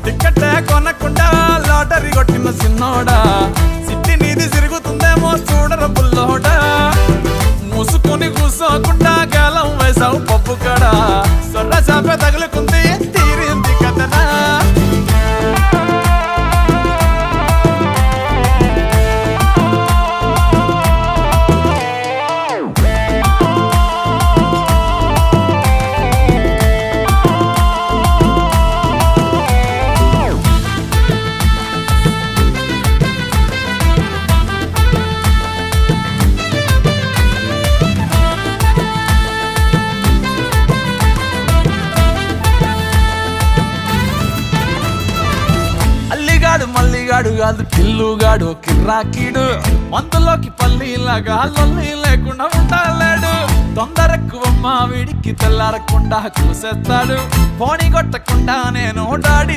టికెట్టే కొనకుండా లాటరీ కొట్టిన సిన్నోడా సిట్టి నీది తిరుగుతుందేమో చూడర బుల్లోడా మూసుకొని కూసోకుండా గాలం వేసావు పప్పు కడా సొర్ర చాప తగులుకుంది తీరింది కథనా మల్లిగాడు కాదు కిల్లుగాడు కిర్రాకీడు మందులోకి పల్లీలాగా లొల్లి లేకుండా ఉండలేడు తొందరెక్కువమ్మ వీడికి తెల్లారకుండా కూసేస్తాడు పోనీ కొట్టకుండా నేను డాడీ